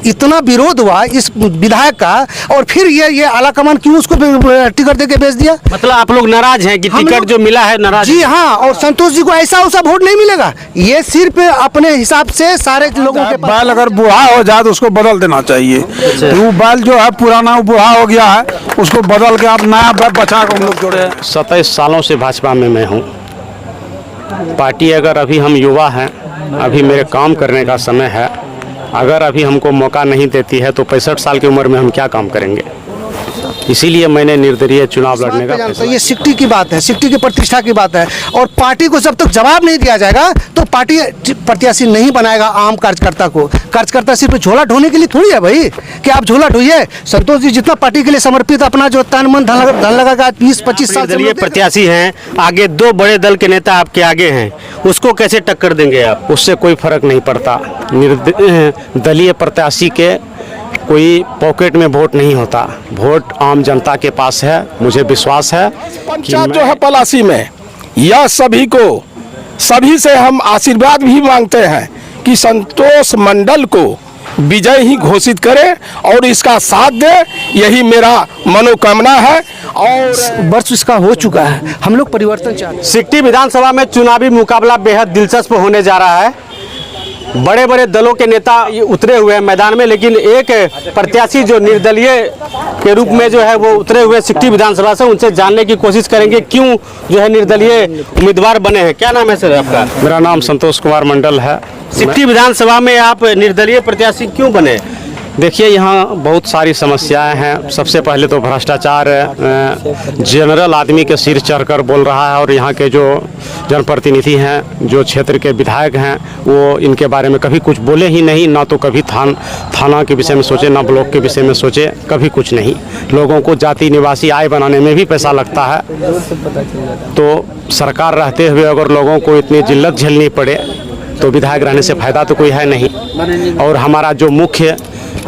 इतना विरोध हुआ इस विधायक का, और फिर ये आला कमान क्यों उसको टिकट देके भेज दिया? मतलब आप लोग नाराज हैं कि टिकट जो मिला है नाराज? जी हाँ, और संतोष जी को ऐसा वैसा वोट नहीं मिलेगा। ये सिर्फ अपने हिसाब से सारे लोगों के बैल अगर बूढ़ा हो जाए तो उसको बदल देना चाहिए। वो बैल जो है पुराना बूढ़ा हो गया है, उसको बदल के आप नया बैल बचा के हम लोग जोड़े। 27 सालों से भाजपा में मैं हूँ। पार्टी अगर अभी हम युवा हैं, अभी मेरे काम करने का समय है, अगर अभी हमको मौका नहीं देती है तो 65 साल की उम्र में हम क्या काम करेंगे? इसीलिए मैंने निर्दलीय चुनाव लड़ने का फैसला। ये सिक्टी की बात है, सिक्टी की प्रतिष्ठा की बात है, और पार्टी को जब तक जवाब नहीं दिया जाएगा तो पार्टी प्रत्याशी नहीं बनाएगा आम कार्यकर्ता को। कार्यकर्ता सिर्फ झोला ढोने के लिए थोड़ी है भाई कि आप झोला ढोइए। संतोष जी जितना पार्टी के लिए समर्पित, अपना जो तन मन धन लगा 20-25 साल निर्दलीय प्रत्याशी हैं, आगे 2 बड़े दल के नेता आपके आगे हैं, उसको कैसे टक्कर देंगे आप? उससे कोई फर्क नहीं पड़ता। दलीय प्रत्याशी के कोई पॉकेट में वोट नहीं होता, वोट आम जनता के पास है। मुझे विश्वास है पंचायत जो है पलासी में, यह सभी से हम आशीर्वाद भी मांगते हैं कि संतोष मंडल को विजय ही घोषित करे और इसका साथ दे, यही मेरा मनोकामना है। और वर्ष इसका हो चुका है, हम लोग परिवर्तन चाहते हैं। सिकटी विधानसभा में चुनावी मुकाबला बेहद दिलचस्प होने जा रहा है। बड़े बड़े दलों के नेता उतरे हुए हैं मैदान में, लेकिन एक प्रत्याशी जो निर्दलीय के रूप में जो है वो उतरे हुए सिकटी विधानसभा से, उनसे जानने की कोशिश करेंगे क्यों जो है निर्दलीय उम्मीदवार बने हैं। क्या नाम है सर आपका? मेरा नाम संतोष कुमार मंडल है। सिकटी विधानसभा में आप निर्दलीय प्रत्याशी क्यों बने? देखिए, यहाँ बहुत सारी समस्याएं हैं। सबसे पहले तो भ्रष्टाचार जनरल आदमी के सिर चढ़कर बोल रहा है, और यहाँ के जो जनप्रतिनिधि हैं, जो क्षेत्र के विधायक हैं, वो इनके बारे में कभी कुछ बोले ही नहीं। ना तो कभी थाना के विषय में सोचे, ना ब्लॉक के विषय में सोचे, कभी कुछ नहीं। लोगों को जाति निवासी आय बनाने में भी पैसा लगता है, तो सरकार रहते हुए अगर लोगों को इतनी जिल्लत झेलनी पड़े तो विधायक रहने से फ़ायदा तो कोई है नहीं। और हमारा जो मुख्य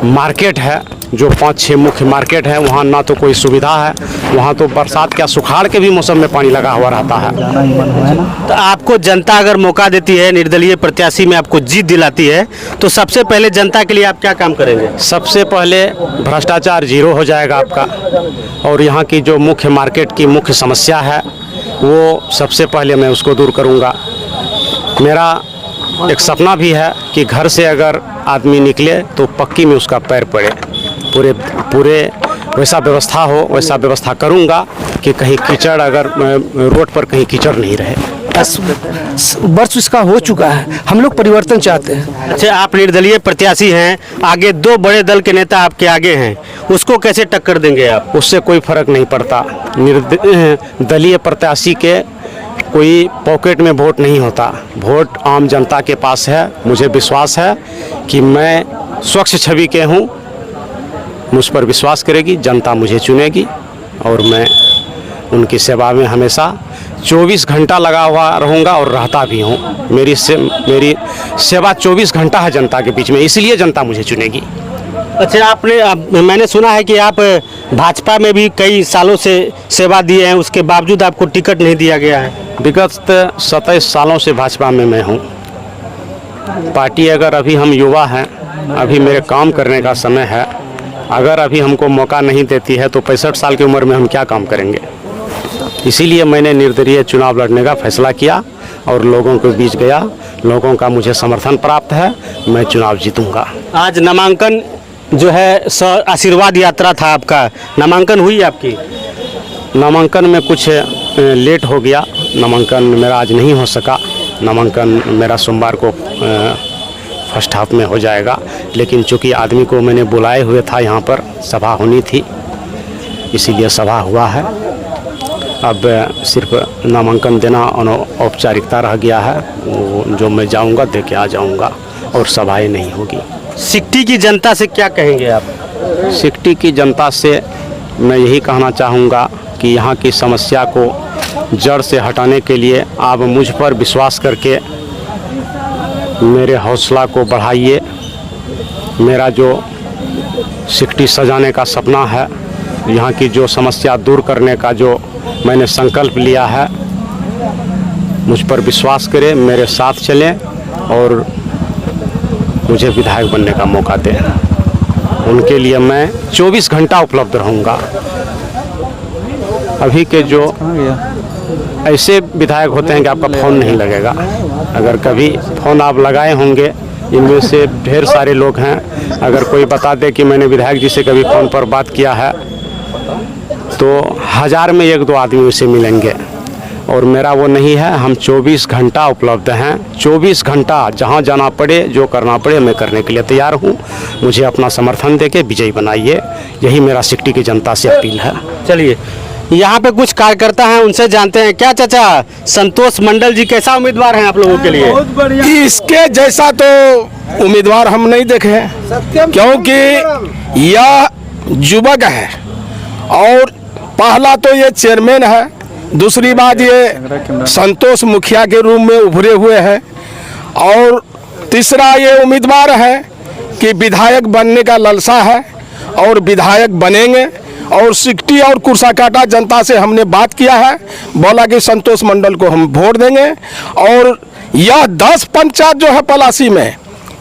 मार्केट है, जो 5-6 मुख्य मार्केट है, वहाँ ना तो कोई सुविधा है, वहाँ तो बरसात क्या सुखाड़ के भी मौसम में पानी लगा हुआ रहता है। तो आपको जनता अगर मौका देती है, निर्दलीय प्रत्याशी में आपको जीत दिलाती है, तो सबसे पहले जनता के लिए आप क्या काम करेंगे? सबसे पहले भ्रष्टाचार 0 हो जाएगा आपका, और यहाँ की जो मुख्य मार्केट की मुख्य समस्या है वो सबसे पहले मैं उसको दूर करूँगा। मेरा एक सपना भी है कि घर से अगर आदमी निकले तो पक्की में उसका पैर पड़े, पूरे वैसा व्यवस्था हो, वैसा व्यवस्था करूंगा कि कहीं कीचड़, अगर रोड पर कहीं कीचड़ नहीं रहे। 10 वर्ष इसका हो चुका है, हम लोग परिवर्तन चाहते हैं। अच्छा, आप निर्दलीय प्रत्याशी हैं, आगे 2 बड़े दल के नेता आपके आगे हैं, उसको कैसे टक्कर देंगे आप? उससे कोई फर्क नहीं पड़ता। दलीय प्रत्याशी के कोई पॉकेट में वोट नहीं होता, वोट आम जनता के पास है। मुझे विश्वास है कि मैं स्वच्छ छवि के हूँ, मुझ पर विश्वास करेगी जनता, मुझे चुनेगी, और मैं उनकी सेवा में हमेशा 24 घंटा लगा हुआ रहूँगा और रहता भी हूँ। मेरी सेवा 24 घंटा है जनता के बीच में, इसलिए जनता मुझे चुनेगी। अच्छा, मैंने सुना है कि आप भाजपा में भी कई सालों से सेवा दिए हैं, उसके बावजूद आपको टिकट नहीं दिया गया है। विगत 27 सालों से भाजपा में मैं हूँ। पार्टी अगर अभी हम युवा हैं, अभी मेरे काम करने का समय है, अगर अभी हमको मौका नहीं देती है तो 65 साल की उम्र में हम क्या काम करेंगे? इसीलिए मैंने निर्दलीय चुनाव लड़ने का फैसला किया और लोगों के बीच गया। लोगों का मुझे समर्थन प्राप्त है, मैं चुनाव जीतूंगा। आज नामांकन जो है आशीर्वाद यात्रा था आपका, नामांकन हुई आपकी? नामांकन में कुछ लेट हो गया, नामांकन मेरा आज नहीं हो सका। नामांकन मेरा सोमवार को फर्स्ट हाफ में हो जाएगा, लेकिन चूँकि आदमी को मैंने बुलाए हुए था, यहाँ पर सभा होनी थी, इसीलिए सभा हुआ है। अब सिर्फ नामांकन देना औपचारिकता रह गया है, वो जो मैं जाऊँगा दे के आ जाऊँगा, और सभाएँ नहीं होगी। सिकटी की जनता से क्या कहेंगे आप? सिकटी की जनता से मैं यही कहना चाहूँगा कि यहाँ की समस्या को जड़ से हटाने के लिए आप मुझ पर विश्वास करके मेरे हौसला को बढ़ाइए। मेरा जो सिकटी सजाने का सपना है, यहाँ की जो समस्या दूर करने का जो मैंने संकल्प लिया है, मुझ पर विश्वास करें, मेरे साथ चलें और मुझे विधायक बनने का मौका दें। उनके लिए मैं 24 घंटा उपलब्ध रहूँगा। अभी के जो ऐसे विधायक होते हैं कि आपका फ़ोन नहीं लगेगा, अगर कभी फ़ोन आप लगाए होंगे, इनमें से ढेर सारे लोग हैं, अगर कोई बता दे कि मैंने विधायक जी से कभी फ़ोन पर बात किया है तो 1000 में 1-2 आदमी उसे मिलेंगे। और मेरा वो नहीं है, हम 24 घंटा उपलब्ध हैं। 24 घंटा जहां जाना पड़े, जो करना पड़े, मैं करने के लिए तैयार हूं। मुझे अपना समर्थन देके विजयी बनाइए, यही मेरा सिकटी की जनता से अपील है। चलिए यहाँ पे कुछ कार्यकर्ता हैं, उनसे जानते हैं। क्या चाचा, संतोष मंडल जी कैसा उम्मीदवार हैं आप लोगों के लिए? इसके जैसा तो उम्मीदवार हम नहीं देखे हैं, क्योंकि यह युवक है और पहला तो ये चेयरमैन है, दूसरी बात ये संतोष मुखिया के रूप में उभरे हुए हैं, और तीसरा ये उम्मीदवार है कि विधायक बनने का लालसा है और विधायक बनेंगे। और सिकटी और कुर्साकाटा जनता से हमने बात किया है, बोला कि संतोष मंडल को हम वोट देंगे। और यह 10 पंचायत जो है पलासी में,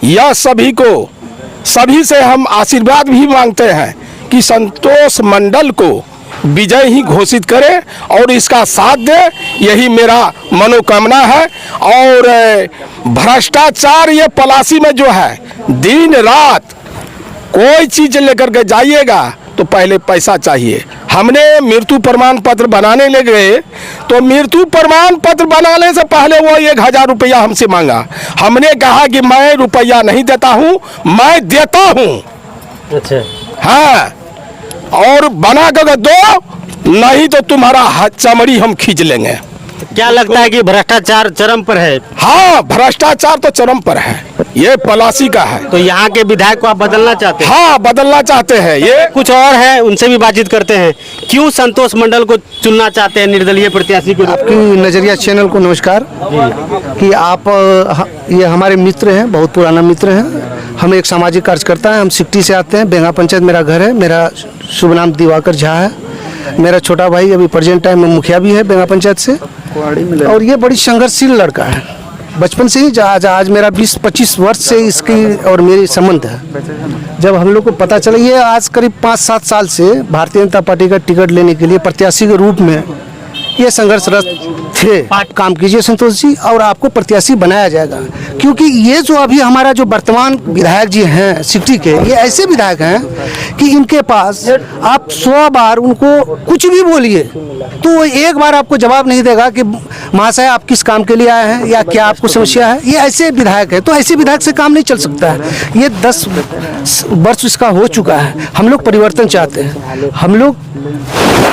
यह सभी से हम आशीर्वाद भी मांगते हैं कि संतोष मंडल को विजय ही घोषित करे और इसका साथ दे, यही मेरा मनोकामना है। और भ्रष्टाचार ये पलासी में जो है, दिन रात कोई चीज लेकर के जाइएगा तो पहले पैसा चाहिए। हमने मृत्यु प्रमाण पत्र बनाने ले गए तो मृत्यु प्रमाण पत्र बनाने से पहले वो 1000 रुपया हमसे मांगा। हमने कहा कि मैं रुपया नहीं देता हूँ, मैं देता हूँ। अच्छा, हाँ, और बना कर दो, नहीं तो तुम्हारा चमड़ी हम खींच लेंगे। क्या लगता है कि भ्रष्टाचार चरम पर है? हाँ, भ्रष्टाचार तो चरम पर है, ये पलासी का है। तो यहाँ के विधायक को आप बदलना चाहते हैं? हाँ, बदलना चाहते हैं। ये कुछ और है, उनसे भी बातचीत करते हैं। क्यों संतोष मंडल को चुनना चाहते हैं निर्दलीय प्रत्याशी को? आपकी नजरिया चैनल को नमस्कार कि आप ये हमारे मित्र हैं, बहुत पुराना मित्र हैं। हम एक सामाजिक कार्यकर्ता हैं, हम सिकटी से आते हैं। बेंगा पंचायत मेरा घर है। मेरा शुभ नाम दिवाकर झा है। मेरा छोटा भाई अभी प्रेजेंट टाइम में मुखिया भी है बेंगा पंचायत से। और ये बड़ी संघर्षशील लड़का है, बचपन से ही। आज मेरा 20-25 वर्ष से इसकी और मेरी संबंध है। जब हम लोग को पता चला, ये आज करीब 5-7 साल से भारतीय जनता पार्टी का टिकट लेने के लिए प्रत्याशी के रूप में ये संघर्षरत थे। काम कीजिए संतोष जी, और आपको प्रत्याशी बनाया जाएगा। क्योंकि ये जो अभी हमारा जो वर्तमान विधायक जी हैं सिकटी के, ये ऐसे विधायक हैं कि इनके पास आप 100 बार उनको कुछ भी बोलिए तो वो एक बार आपको जवाब नहीं देगा कि महाशय आप किस काम के लिए आए हैं या क्या आपको समस्या है। ये ऐसे विधायक है, तो ऐसे विधायक से काम नहीं चल सकता है। ये 10 वर्ष इसका हो चुका है। हम लोग परिवर्तन चाहते हैं। हम लोग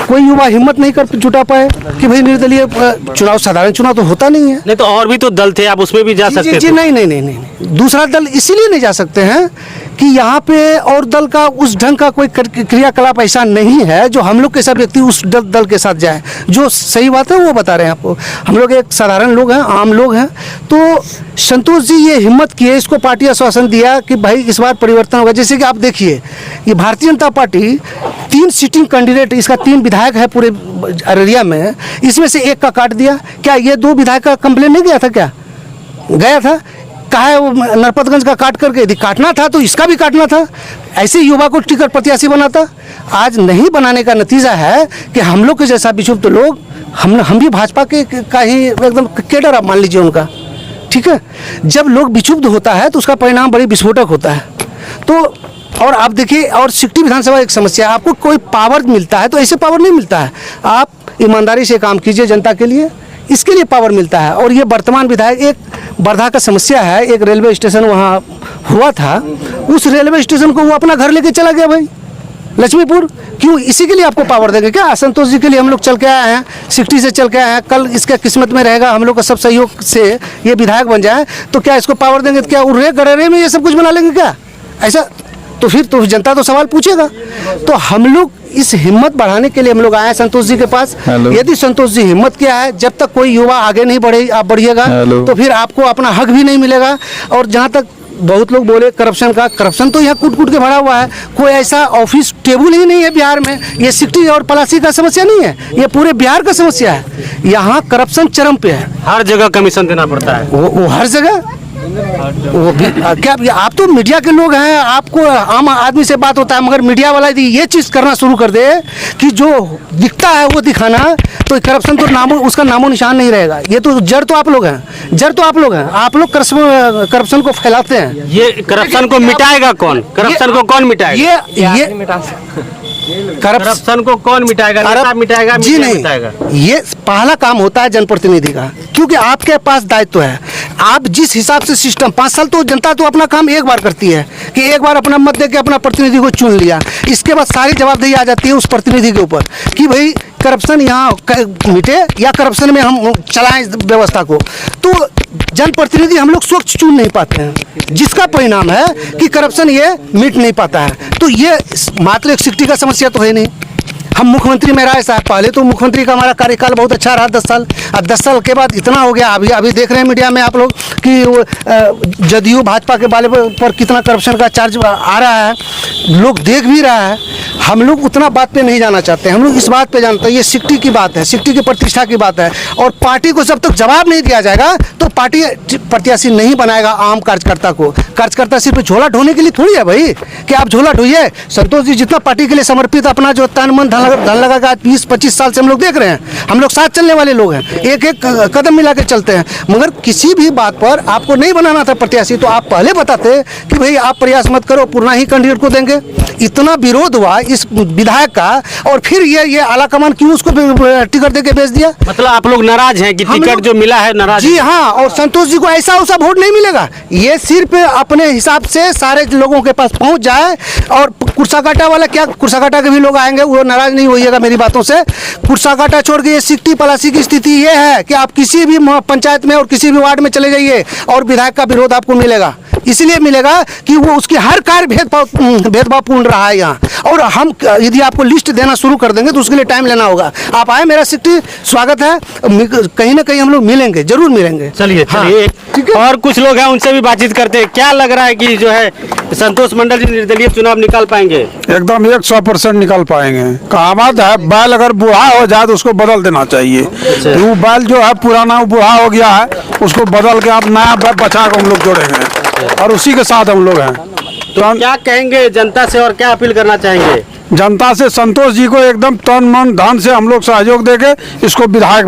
कोई युवा हिम्मत नहीं कर जुटा पाए कि भाई निर्दलीय चुनाव, साधारण चुनाव तो होता नहीं है। नहीं तो और भी तो दल थे, आप उसमें भी जा सकते थे। जी नहीं, दूसरा दल इसीलिए नहीं जा सकते हैं कि यहाँ पे और दल का उस ढंग का कोई क्रियाकलाप ऐसा नहीं है जो हम लोग के साथ व्यक्ति उस दल के साथ जाए। जो सही बात है वो बता रहे हैं आपको। हम लोग एक साधारण लोग हैं, आम लोग हैं। तो संतोष जी ये हिम्मत किए, इसको पार्टी आश्वासन दिया कि भाई इस बार परिवर्तन होगा। जैसे कि आप देखिए, ये Bharatiya Janata party 3 sitting candidate, इसका 3 विधायक है पूरे अररिया में, इसमें से एक का काट दिया। क्या ये 2 विधायक का कंप्लेन नहीं गया था? क्या गया था? कहा है वो नरपतगंज का काट करके, यदि काटना था तो इसका भी काटना था। ऐसे युवा को टिकट प्रत्याशी बनाता। आज नहीं बनाने का नतीजा है कि हम लोग के जैसा विक्षुब्ध लोग, हम भी भाजपा के का ही एकदम केडर आप मान लीजिए उनका, ठीक है। जब लोग विक्षुब्ध होता है तो उसका परिणाम बड़ी विस्फोटक होता है। तो और आप देखिए, और सिकटी विधानसभा एक समस्या है, आपको कोई पावर मिलता है तो ऐसे पावर नहीं मिलता है। आप ईमानदारी से काम कीजिए जनता के लिए, इसके लिए पावर मिलता है। और ये वर्तमान विधायक, एक वर्धा का समस्या है, एक रेलवे स्टेशन वहाँ हुआ था, उस रेलवे स्टेशन को वो अपना घर लेके चला गया भाई, लक्ष्मीपुर। क्यों? इसी के लिए आपको पावर देंगे क्या? संतोष जी के लिए हम लोग चल के आए हैं, सिकटी से चल के आए हैं। कल इसका किस्मत में रहेगा हम लोग का सब सहयोग से ये विधायक बन जाए तो क्या इसको पावर देंगे? तो क्या उर्रे गड़रे में ये सब कुछ बना लेंगे क्या? ऐसा तो फिर तो जनता तो सवाल पूछेगा। तो हम लोग इस हिम्मत बढ़ाने के लिए हम लोग आए हैं संतोष जी के पास। यदि संतोष जी हिम्मत किया है, जब तक कोई युवा आगे नहीं बढ़े, आप बढ़िएगा तो फिर आपको अपना हक भी नहीं मिलेगा। और जहाँ तक बहुत लोग बोले करप्शन का, करप्शन तो यहाँ कूट कूट के भरा हुआ है। कोई ऐसा ऑफिस टेबल ही नहीं है बिहार में। ये सिकटी और पलासी का समस्या नहीं है, ये पूरे बिहार का समस्या है। यहाँ करप्शन चरम पे है। हर जगह कमीशन देना पड़ता है। वो हर जगह वो भी क्या आप तो मीडिया के लोग हैं, आपको आम आदमी से बात होता है, मगर मीडिया वाला यदि ये चीज़ करना शुरू कर दे कि जो दिखता है वो दिखाना, तो करप्शन तो उसका नामो निशान नहीं रहेगा। ये तो जड़ तो आप लोग हैं, जड़ तो आप लोग हैं, आप लोग करप्शन को फैलाते हैं। ये करप्शन को मिटाएगा कौन? करप्शन को कौन मिटाएगा? ये करप्शन को कौन मिटाएगा? नेता मिटाएगा? जी मीडिया नहीं, मिटाएगा? ये पहला काम होता है जनप्रतिनिधि का, क्योंकि आपके पास दायित्व है। आप जिस हिसाब से सिस्टम 5 साल तो जनता तो अपना काम एक बार करती है कि एक बार अपना मत दे के अपना प्रतिनिधि को चुन लिया, इसके बाद सारी जवाबदेही आ जाती है उस प्रतिनिधि के ऊपर कि भाई करप्शन यहाँ मिटे या करप्शन में हम चलाएं व्यवस्था को। तो जनप्रतिनिधि हम लोग स्वच्छ चुन नहीं पाते हैं, जिसका परिणाम है कि करप्शन ये मिट नहीं पाता है। तो ये मात्र एक सिक्टी का समस्या तो है नहीं। हम मुख्यमंत्री में राय साहब, पहले तो मुख्यमंत्री का हमारा कार्यकाल बहुत अच्छा रहा 10 साल, और 10 साल के बाद इतना हो गया। अभी देख रहे हैं मीडिया में आप लोग कि जदयू भाजपा के बाले पर कितना करप्शन का चार्ज आ रहा है, लोग देख भी रहा है। हम लोग उतना बात पे नहीं जाना चाहते, हम लोग इस बात पे जानते हैं ये सिक्टी की बात है, सिक्टी की प्रतिष्ठा की बात है। और पार्टी को जब तक जवाब नहीं दिया जाएगा तो पार्टी प्रत्याशी नहीं बनाएगा आम कार्यकर्ता को। कार्यकर्ता सिर्फ झोला ढोने के लिए थोड़ी है भाई कि आप झोला ढोइए। संतोष जी जितना पार्टी के लिए समर्पित अपना जो तन मन धन लगा का 20-25 साल से हम लोग देख रहे हैं, हम लोग साथ चलने वाले लोग हैं, एक एक कदम मिला के चलते हैं। मगर किसी भी बात पर आपको नहीं बनाना था प्रत्याशी तो आप पहले बताते कि भाई आप प्रयास मत करो, पुरना ही कैंडिडेट को देंगे। इतना विरोध हुआ इस विधायक का, और फिर ये आला कमान क्यों उसको टिकट देके भेज दिया? मतलब आप लोग नाराज हैं कि टिकट जो मिला है नाराज? जी हाँ, और संतोष जी को ऐसा वैसा वोट नहीं मिलेगा। ये सिर्फ अपने हिसाब से सारे लोगों के पास पहुंच जाए। और कुर्साकाटा वाला क्या, कुर्साकाटा के भी लोग आएंगे, वो नाराज नहीं होइएगा मेरी बातों से। कुर्साकाटा छोड़ के ये सिकटी पलासी की स्थिति ये है कि आप किसी भी पंचायत में और किसी भी वार्ड में चले जाइए और विधायक का विरोध आपको मिलेगा। इसलिए मिलेगा कि वो उसकी हर कार्य भेदभावपूर्ण रहा है यहाँ। और हम यदि आपको लिस्ट देना शुरू कर देंगे तो उसके लिए टाइम लेना होगा। आप आए, मेरा सिक्टी स्वागत है, कहीं ना कहीं हम लोग मिलेंगे, जरूर मिलेंगे। चलिए चलिए, ठीक है। और कुछ लोग हैं उनसे भी बातचीत करते हैं। क्या लग रहा है कि जो है संतोष मंडल जी निर्दलीय चुनाव निकाल पाएंगे? एकदम 100% निकाल पाएंगे। कहावत है बैल अगर बूढ़ा हो जाए तो उसको बदल देना चाहिए। वो बैल जो है पुराना बूढ़ा हो गया है, उसको बदल के आप नया बैल बचा के हम लोग जोड़ेंगे और उसी के साथ हम लोग हैं। तो हम क्या कहेंगे जनता से और क्या अपील करना चाहेंगे? जनता से संतोष जी को एकदम तन मन धन से हम लोग सहयोग देके इसको विधायक